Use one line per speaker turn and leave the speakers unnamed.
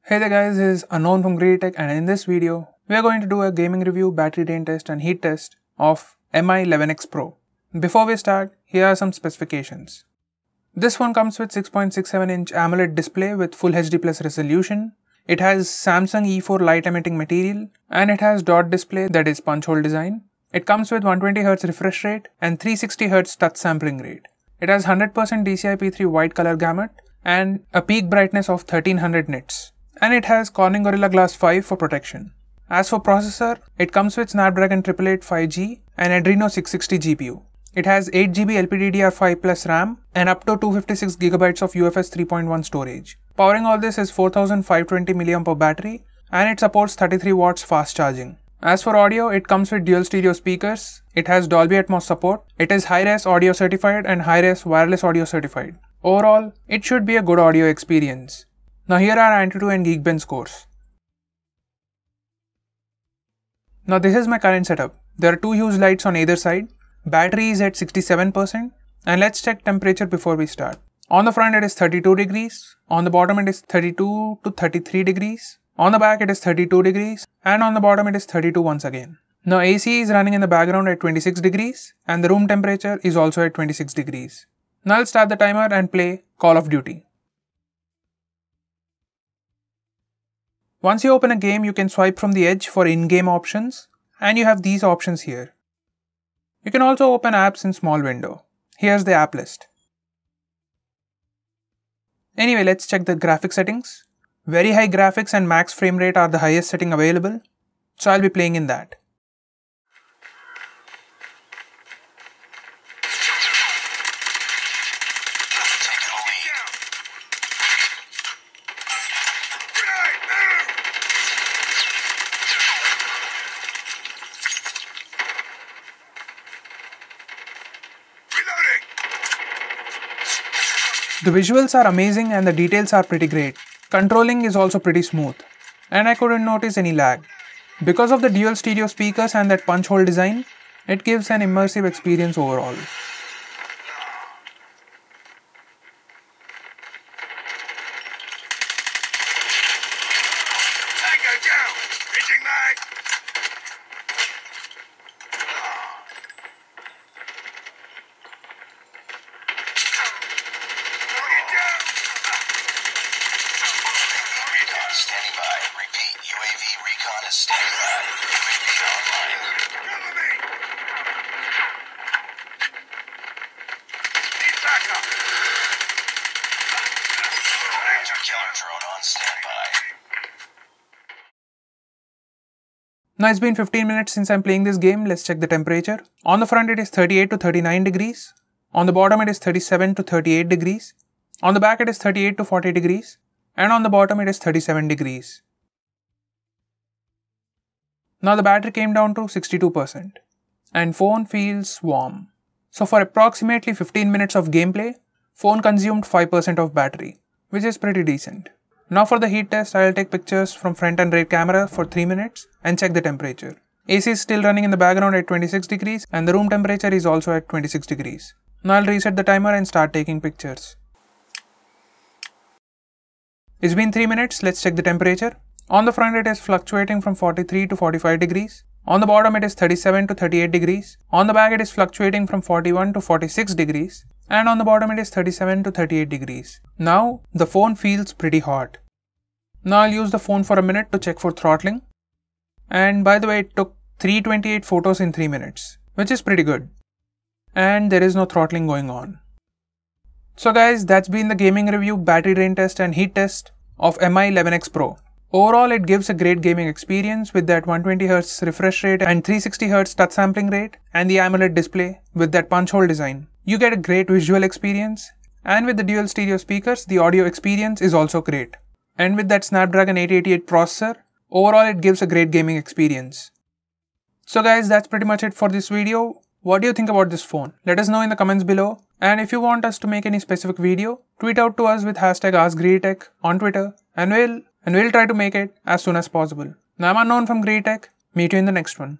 Hey there guys, this is Unknown from GreedyTech, and in this video, we are going to do a gaming review, battery drain test and heat test of Mi 11X Pro. Before we start, here are some specifications. This phone comes with 6.67-inch AMOLED display with Full HD Plus resolution. It has Samsung E4 light emitting material and it has dot display, that is punch hole design. It comes with 120Hz refresh rate and 360Hz touch sampling rate. It has 100% DCI-P3 white color gamut and a peak brightness of 1300 nits. And it has Corning Gorilla Glass 5 for protection. As for processor, it comes with Snapdragon 888 5G and Adreno 660 GPU. It has 8GB LPDDR5 plus RAM and up to 256GB of UFS 3.1 storage. Powering all this is 4520 mAh battery and it supports 33 watts fast charging. As for audio, it comes with dual stereo speakers. It has Dolby Atmos support. It is Hi-Res audio certified and Hi-Res wireless audio certified. Overall, it should be a good audio experience. Now here are Antutu and Geekbench scores. Now this is my current setup. There are two huge lights on either side. Battery is at 67% and let's check temperature before we start. On the front it is 32 degrees, on the bottom it is 32 to 33 degrees, on the back it is 32 degrees and on the bottom it is 32 once again. Now AC is running in the background at 26 degrees and the room temperature is also at 26 degrees. Now I'll start the timer and play Call of Duty. Once you open a game, you can swipe from the edge for in-game options and you have these options here. You can also open apps in small window. Here's the app list. Anyway, let's check the graphics settings. Very high graphics and max frame rate are the highest setting available, so I'll be playing in that. The visuals are amazing and the details are pretty great. Controlling is also pretty smooth. And I couldn't notice any lag. Because of the dual stereo speakers and that punch hole design, it gives an immersive experience overall.
Standing by. Repeat. UAV recon is standing by. UAV online. Cover me! Need backup! Ranger killer drone on standby.
Now it's been 15 minutes since I'm playing this game. Let's check the temperature. On the front it is 38 to 39 degrees. On the bottom it is 37 to 38 degrees. On the back it is 38 to 40 degrees. And on the bottom it is 37 degrees. Now the battery came down to 62% and phone feels warm. So for approximately 15 minutes of gameplay, phone consumed 5% of battery, which is pretty decent. Now for the heat test, I'll take pictures from front and rear camera for 3 minutes and check the temperature. AC is still running in the background at 26 degrees and the room temperature is also at 26 degrees. Now I'll reset the timer and start taking pictures. It's been 3 minutes, let's check the temperature. On the front it is fluctuating from 43 to 45 degrees. On the bottom it is 37 to 38 degrees. On the back it is fluctuating from 41 to 46 degrees. And on the bottom it is 37 to 38 degrees. Now the phone feels pretty hot. Now I'll use the phone for a minute to check for throttling. And by the way, it took 328 photos in 3 minutes, which is pretty good. And there is no throttling going on. So guys, that's been the gaming review, battery drain test and heat test of Mi 11X Pro. Overall, it gives a great gaming experience with that 120Hz refresh rate and 360Hz touch sampling rate and the AMOLED display with that punch hole design. You get a great visual experience, and with the dual stereo speakers, the audio experience is also great. And with that Snapdragon 888 processor, overall it gives a great gaming experience. So guys, that's pretty much it for this video. What do you think about this phone? Let us know in the comments below. And if you want us to make any specific video, tweet out to us with hashtag AskGreedyTech on Twitter and we'll try to make it as soon as possible. Now I'm Unknown from GreedyTech. Meet you in the next one.